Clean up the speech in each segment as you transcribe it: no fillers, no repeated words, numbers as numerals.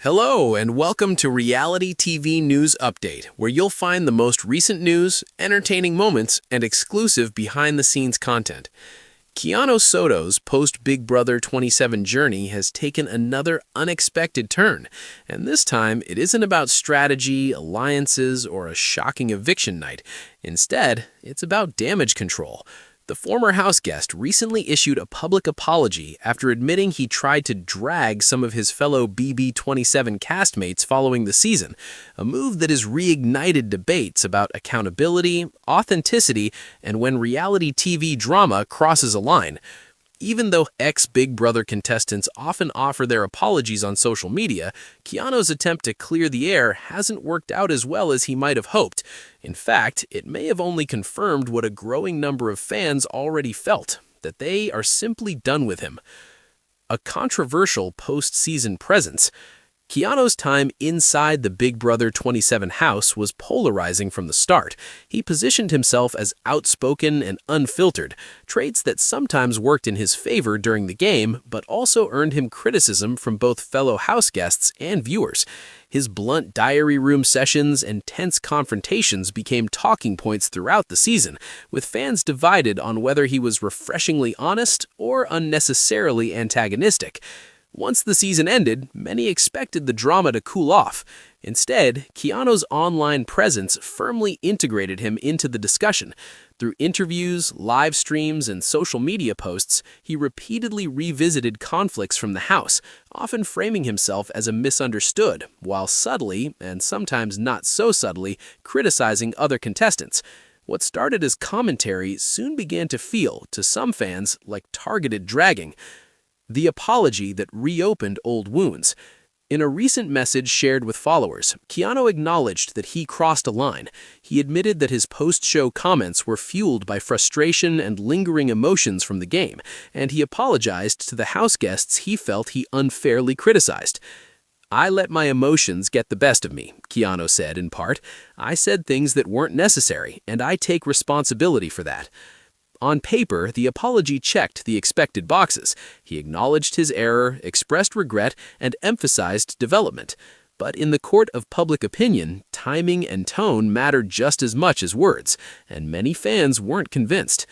Hello, and welcome to Reality TV News Update, where you'll find the most recent news, entertaining moments, and exclusive behind-the-scenes content. Keanu Soto's post-Big Brother 27 journey has taken another unexpected turn, and this time it isn't about strategy, alliances, or a shocking eviction night. Instead, it's about damage control. The former Houseguest recently issued a public apology after admitting he tried to drag some of his fellow BB27 castmates following the season, a move that has reignited debates about accountability, authenticity, and when reality TV drama crosses a line. Even though ex-Big Brother contestants often offer their apologies on social media, Keanu's attempt to clear the air hasn't worked out as well as he might have hoped. In fact, it may have only confirmed what a growing number of fans already felt, that they are simply done with him. A controversial post-season presence. Keanu's time inside the Big Brother 27 house was polarizing from the start. He positioned himself as outspoken and unfiltered, traits that sometimes worked in his favor during the game, but also earned him criticism from both fellow houseguests and viewers. His blunt diary room sessions and tense confrontations became talking points throughout the season, with fans divided on whether he was refreshingly honest or unnecessarily antagonistic. Once the season ended, many expected the drama to cool off. Instead, Keanu's online presence firmly integrated him into the discussion. Through interviews, live streams, and social media posts, he repeatedly revisited conflicts from the house, often framing himself as a misunderstood, while subtly, and sometimes not so subtly, criticizing other contestants. What started as commentary soon began to feel, to some fans, like targeted dragging. The apology that reopened old wounds. In a recent message shared with followers, Keanu acknowledged that he crossed a line. He admitted that his post-show comments were fueled by frustration and lingering emotions from the game, and he apologized to the houseguests he felt he unfairly criticized. "I let my emotions get the best of me," Keanu said in part. "I said things that weren't necessary, and I take responsibility for that." On paper, the apology checked the expected boxes. He acknowledged his error, expressed regret, and emphasized development. But in the court of public opinion, timing and tone mattered just as much as words, and many fans weren't convinced.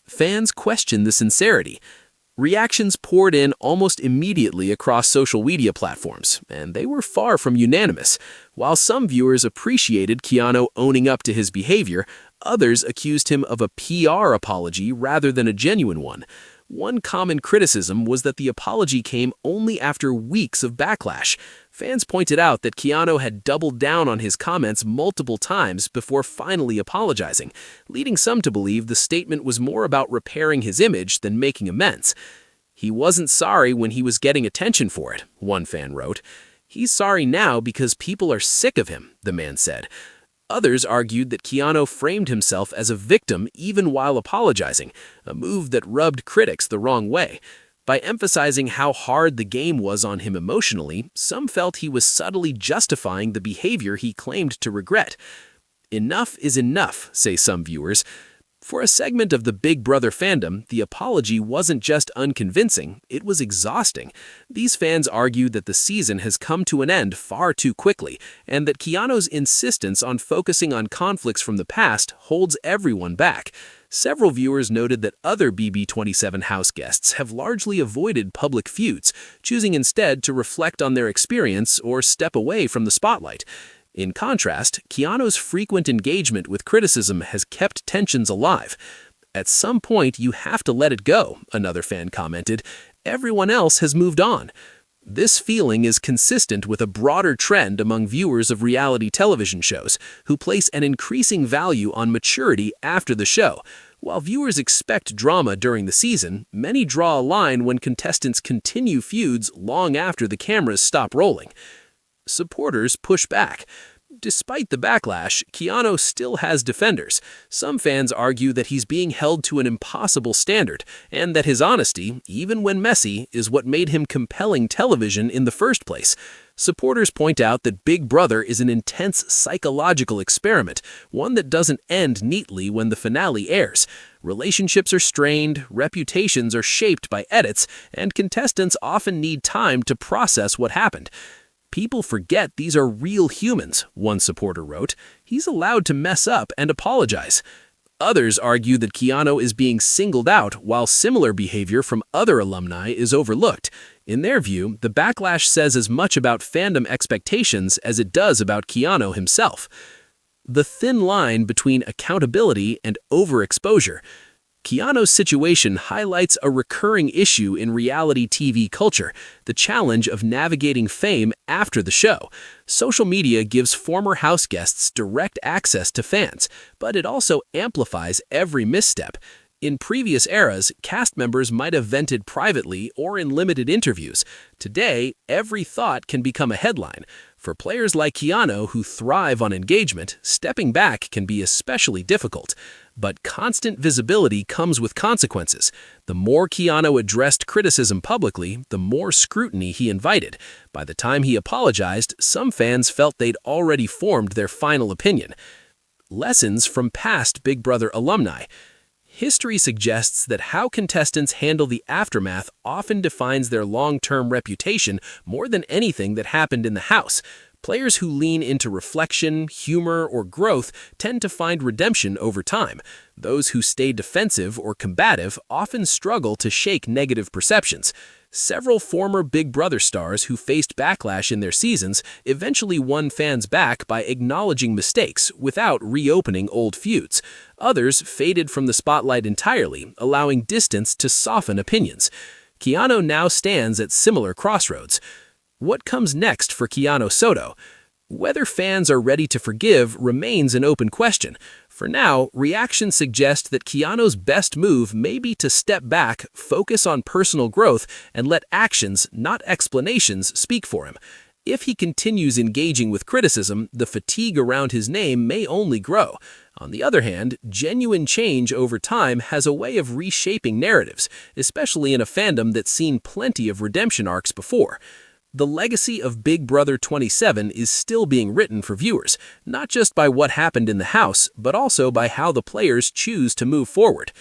Fans questioned the sincerity. Reactions poured in almost immediately across social media platforms, and they were far from unanimous. While some viewers appreciated Keanu owning up to his behavior, others accused him of a PR apology rather than a genuine one. One common criticism was that the apology came only after weeks of backlash. Fans pointed out that Keanu had doubled down on his comments multiple times before finally apologizing, leading some to believe the statement was more about repairing his image than making amends. "He wasn't sorry when he was getting attention for it," one fan wrote. "He's sorry now because people are sick of him," the man said. Others argued that Keanu framed himself as a victim even while apologizing, a move that rubbed critics the wrong way. By emphasizing how hard the game was on him emotionally, some felt he was subtly justifying the behavior he claimed to regret. Enough is enough, say some viewers. For a segment of the Big Brother fandom, the apology wasn't just unconvincing, it was exhausting. These fans argued that the season has come to an end far too quickly, and that Keanu's insistence on focusing on conflicts from the past holds everyone back. Several viewers noted that other BB27 houseguests have largely avoided public feuds, choosing instead to reflect on their experience or step away from the spotlight. In contrast, Keanu's frequent engagement with criticism has kept tensions alive. "At some point, you have to let it go," another fan commented. "Everyone else has moved on." This feeling is consistent with a broader trend among viewers of reality television shows, who place an increasing value on maturity after the show. While viewers expect drama during the season, many draw a line when contestants continue feuds long after the cameras stop rolling. Supporters push back. Despite the backlash, Keanu still has defenders. Some fans argue that he's being held to an impossible standard, and that his honesty, even when messy, is what made him compelling television in the first place. Supporters point out that Big Brother is an intense psychological experiment, one that doesn't end neatly when the finale airs. Relationships are strained, reputations are shaped by edits, and contestants often need time to process what happened. "People forget these are real humans," one supporter wrote. "He's allowed to mess up and apologize." Others argue that Keanu is being singled out while similar behavior from other alumni is overlooked. In their view, the backlash says as much about fandom expectations as it does about Keanu himself. The thin line between accountability and overexposure. Keanu's situation highlights a recurring issue in reality TV culture, the challenge of navigating fame after the show. Social media gives former Houseguests direct access to fans, but it also amplifies every misstep. In previous eras, cast members might have vented privately or in limited interviews. Today, every thought can become a headline. For players like Keanu who thrive on engagement, stepping back can be especially difficult. But constant visibility comes with consequences. The more Keanu addressed criticism publicly, the more scrutiny he invited. By the time he apologized, some fans felt they'd already formed their final opinion. Lessons from past Big Brother alumni. History suggests that how contestants handle the aftermath often defines their long-term reputation more than anything that happened in the house. Players who lean into reflection, humor, or growth tend to find redemption over time. Those who stay defensive or combative often struggle to shake negative perceptions. Several former Big Brother stars who faced backlash in their seasons eventually won fans back by acknowledging mistakes without reopening old feuds. Others faded from the spotlight entirely, allowing distance to soften opinions. Keanu now stands at similar crossroads. What comes next for Keanu Soto? Whether fans are ready to forgive remains an open question. For now, reactions suggest that Keanu's best move may be to step back, focus on personal growth, and let actions, not explanations, speak for him. If he continues engaging with criticism, the fatigue around his name may only grow. On the other hand, genuine change over time has a way of reshaping narratives, especially in a fandom that's seen plenty of redemption arcs before. The legacy of Big Brother 27 is still being written for viewers, not just by what happened in the house, but also by how the players choose to move forward.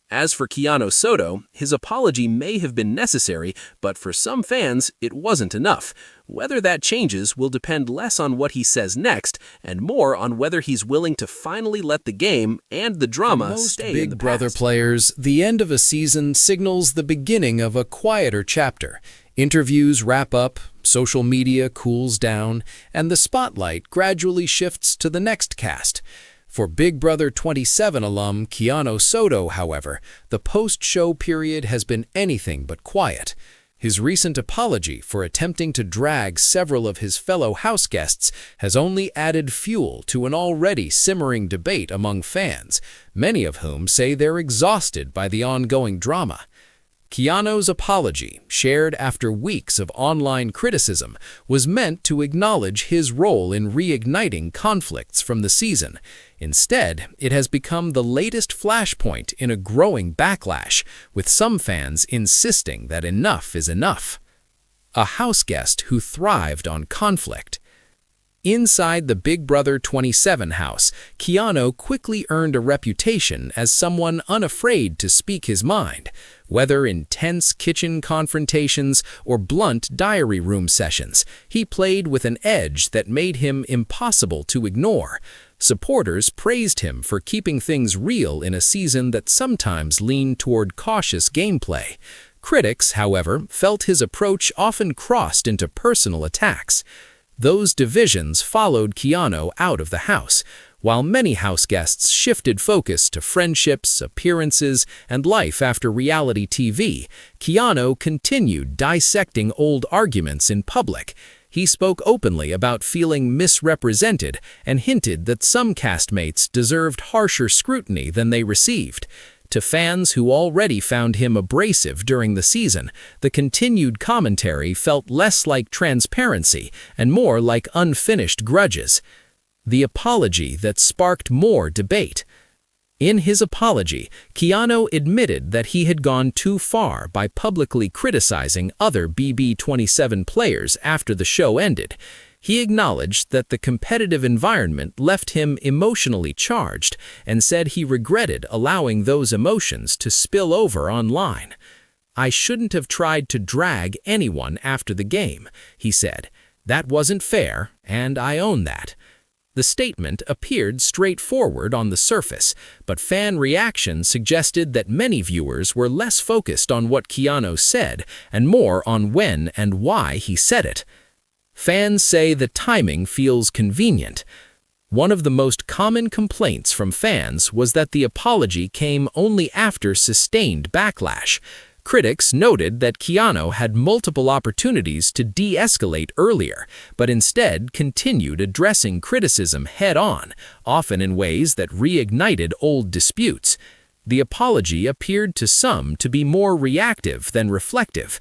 As for Keanu Soto, his apology may have been necessary, but for some fans, it wasn't enough. Whether that changes will depend less on what he says next and more on whether he's willing to finally let the game and the drama stay in the past. Big Brother players, the end of a season signals the beginning of a quieter chapter. Interviews wrap up, social media cools down, and the spotlight gradually shifts to the next cast. For Big Brother 27 alum Keanu Soto, however, the post-show period has been anything but quiet. His recent apology for attempting to drag several of his fellow houseguests has only added fuel to an already simmering debate among fans, many of whom say they're exhausted by the ongoing drama. Keanu's apology, shared after weeks of online criticism, was meant to acknowledge his role in reigniting conflicts from the season. Instead, it has become the latest flashpoint in a growing backlash, with some fans insisting that enough is enough. A houseguest who thrived on conflict. Inside the Big Brother 27 house, Keanu quickly earned a reputation as someone unafraid to speak his mind, whether in tense kitchen confrontations or blunt diary room sessions. He played with an edge that made him impossible to ignore. Supporters praised him for keeping things real in a season that sometimes leaned toward cautious gameplay. Critics, however, felt his approach often crossed into personal attacks. Those divisions followed Keanu out of the house, while many houseguests shifted focus to friendships, appearances, and life after reality TV. Keanu continued dissecting old arguments in public. He spoke openly about feeling misrepresented and hinted that some castmates deserved harsher scrutiny than they received. To fans who already found him abrasive during the season, the continued commentary felt less like transparency and more like unfinished grudges. The apology that sparked more debate. In his apology, Keanu admitted that he had gone too far by publicly criticizing other BB27 players after the show ended. He acknowledged that the competitive environment left him emotionally charged and said he regretted allowing those emotions to spill over online. "I shouldn't have tried to drag anyone after the game," he said. "That wasn't fair, and I own that." The statement appeared straightforward on the surface, but fan reaction suggested that many viewers were less focused on what Keanu said and more on when and why he said it. Fans say the timing feels convenient. One of the most common complaints from fans was that the apology came only after sustained backlash. Critics noted that Keanu had multiple opportunities to de-escalate earlier, but instead continued addressing criticism head-on, often in ways that reignited old disputes. The apology appeared to some to be more reactive than reflective.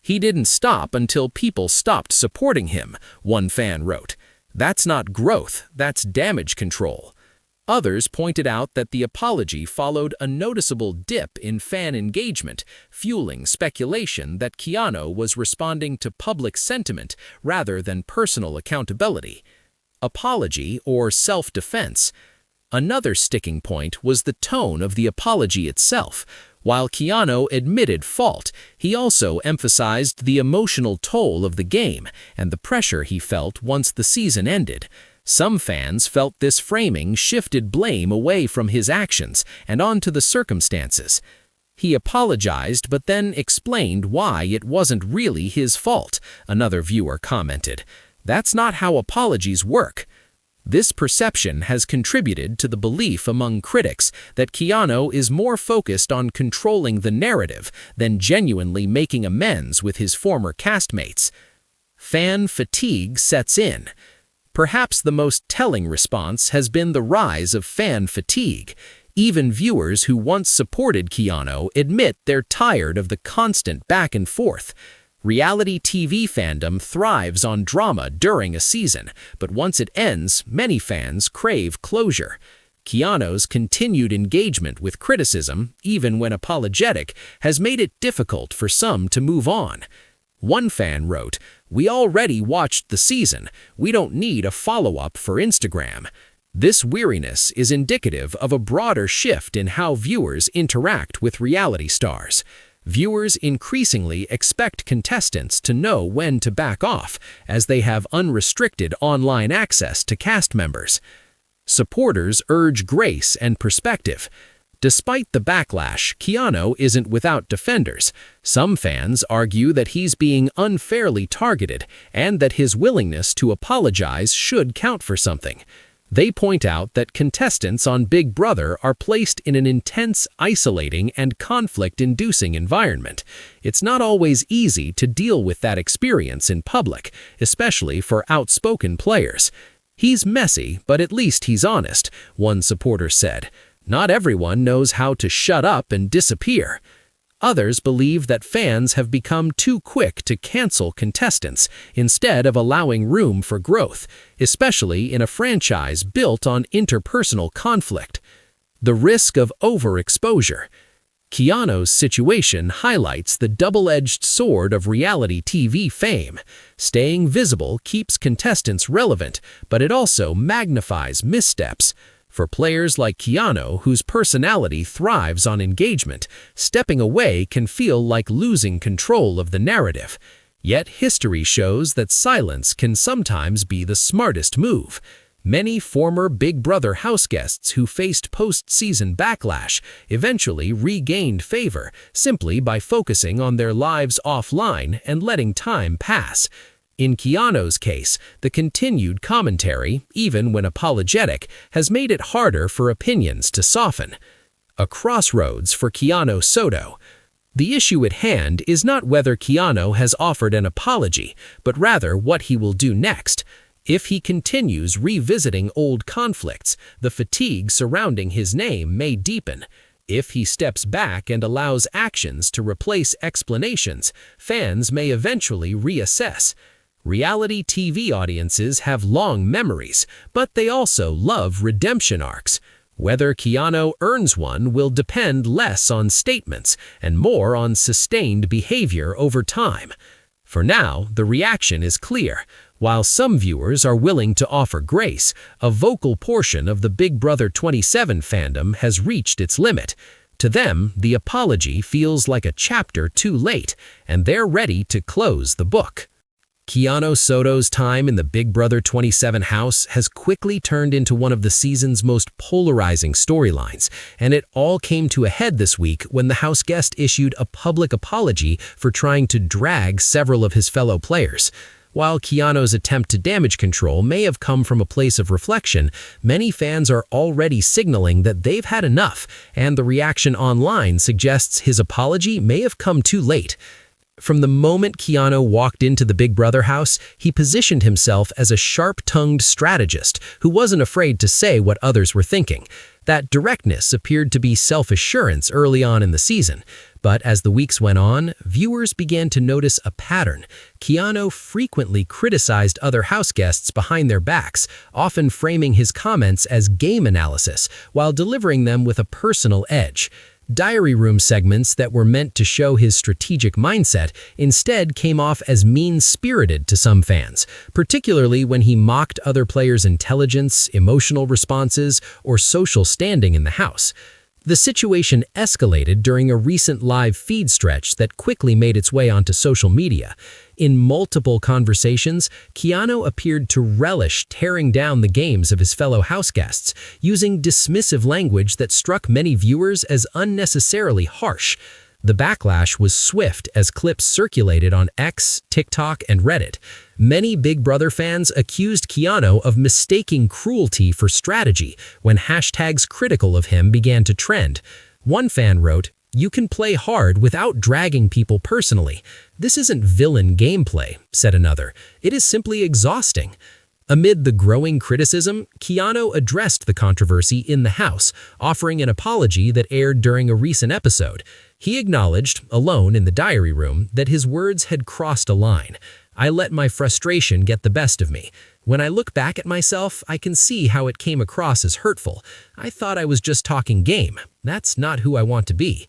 "He didn't stop until people stopped supporting him," one fan wrote. "That's not growth, that's damage control." Others pointed out that the apology followed a noticeable dip in fan engagement, fueling speculation that Keanu was responding to public sentiment rather than personal accountability. Apology or self-defense. Another sticking point was the tone of the apology itself. While Keanu admitted fault, he also emphasized the emotional toll of the game and the pressure he felt once the season ended. Some fans felt this framing shifted blame away from his actions and onto the circumstances. "He apologized but then explained why it wasn't really his fault," another viewer commented. "That's not how apologies work." This perception has contributed to the belief among critics that Keanu is more focused on controlling the narrative than genuinely making amends with his former castmates. Fan fatigue sets in. Perhaps the most telling response has been the rise of fan fatigue. Even viewers who once supported Keanu admit they're tired of the constant back and forth. Reality TV fandom thrives on drama during a season, but once it ends, many fans crave closure. Keanu's continued engagement with criticism, even when apologetic, has made it difficult for some to move on. One fan wrote, "We already watched the season. We don't need a follow-up for Instagram." This weariness is indicative of a broader shift in how viewers interact with reality stars. Viewers increasingly expect contestants to know when to back off, as they have unrestricted online access to cast members. Supporters urge grace and perspective. Despite the backlash, Keanu isn't without defenders. Some fans argue that he's being unfairly targeted and that his willingness to apologize should count for something. They point out that contestants on Big Brother are placed in an intense, isolating, and conflict-inducing environment. It's not always easy to deal with that experience in public, especially for outspoken players. "He's messy, but at least he's honest," one supporter said. "Not everyone knows how to shut up and disappear." Others believe that fans have become too quick to cancel contestants instead of allowing room for growth, especially in a franchise built on interpersonal conflict. The risk of overexposure. Keanu's situation highlights the double-edged sword of reality TV fame. Staying visible keeps contestants relevant, but it also magnifies missteps. For players like Keanu, whose personality thrives on engagement, stepping away can feel like losing control of the narrative. Yet history shows that silence can sometimes be the smartest move. Many former Big Brother houseguests who faced post-season backlash eventually regained favor simply by focusing on their lives offline and letting time pass. In Keanu's case, the continued commentary, even when apologetic, has made it harder for opinions to soften. A crossroads for Keanu Soto. The issue at hand is not whether Keanu has offered an apology, but rather what he will do next. If he continues revisiting old conflicts, the fatigue surrounding his name may deepen. If he steps back and allows actions to replace explanations, fans may eventually reassess. Reality TV audiences have long memories, but they also love redemption arcs. Whether Keanu earns one will depend less on statements and more on sustained behavior over time. For now, the reaction is clear. While some viewers are willing to offer grace, a vocal portion of the Big Brother 27 fandom has reached its limit. To them, the apology feels like a chapter too late, and they're ready to close the book. Keanu Soto's time in the Big Brother 27 house has quickly turned into one of the season's most polarizing storylines, and it all came to a head this week when the house guest issued a public apology for trying to drag several of his fellow players. While Keanu's attempt to damage control may have come from a place of reflection, many fans are already signaling that they've had enough, and the reaction online suggests his apology may have come too late. From the moment Keanu walked into the Big Brother house, he positioned himself as a sharp-tongued strategist who wasn't afraid to say what others were thinking. That directness appeared to be self-assurance early on in the season. But as the weeks went on, viewers began to notice a pattern. Keanu frequently criticized other house guests behind their backs, often framing his comments as game analysis, while delivering them with a personal edge. Diary room segments that were meant to show his strategic mindset instead came off as mean-spirited to some fans, particularly when he mocked other players' intelligence, emotional responses, or social standing in the house. The situation escalated during a recent live feed stretch that quickly made its way onto social media. In multiple conversations, Keanu appeared to relish tearing down the games of his fellow house guests, using dismissive language that struck many viewers as unnecessarily harsh. The backlash was swift as clips circulated on X, TikTok, and Reddit. Many Big Brother fans accused Keanu of mistaking cruelty for strategy when hashtags critical of him began to trend. One fan wrote, "You can play hard without dragging people personally. This isn't villain gameplay," said another. "It is simply exhausting." Amid the growing criticism, Keanu addressed the controversy in the house, offering an apology that aired during a recent episode. He acknowledged, alone in the diary room, that his words had crossed a line. "I let my frustration get the best of me. When I look back at myself, I can see how it came across as hurtful. I thought I was just talking game. That's not who I want to be."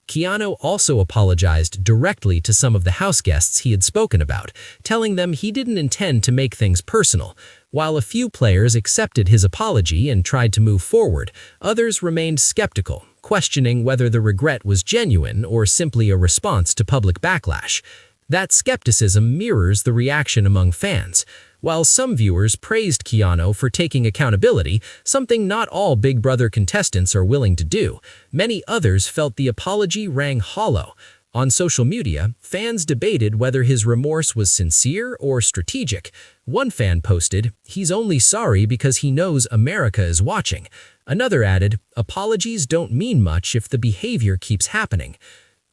Keanu also apologized directly to some of the house guests he had spoken about, telling them he didn't intend to make things personal. While a few players accepted his apology and tried to move forward, others remained skeptical, questioning whether the regret was genuine or simply a response to public backlash. That skepticism mirrors the reaction among fans. While some viewers praised Keanu for taking accountability, something not all Big Brother contestants are willing to do, many others felt the apology rang hollow. On social media, fans debated whether his remorse was sincere or strategic. One fan posted, "He's only sorry because he knows America is watching." Another added, "Apologies don't mean much if the behavior keeps happening."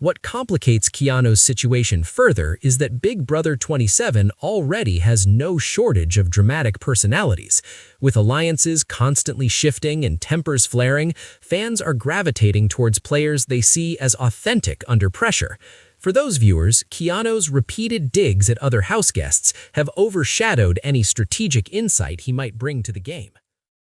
What complicates Keanu's situation further is that Big Brother 27 already has no shortage of dramatic personalities. With alliances constantly shifting and tempers flaring, fans are gravitating towards players they see as authentic under pressure. For those viewers, Keanu's repeated digs at other house guests have overshadowed any strategic insight he might bring to the game.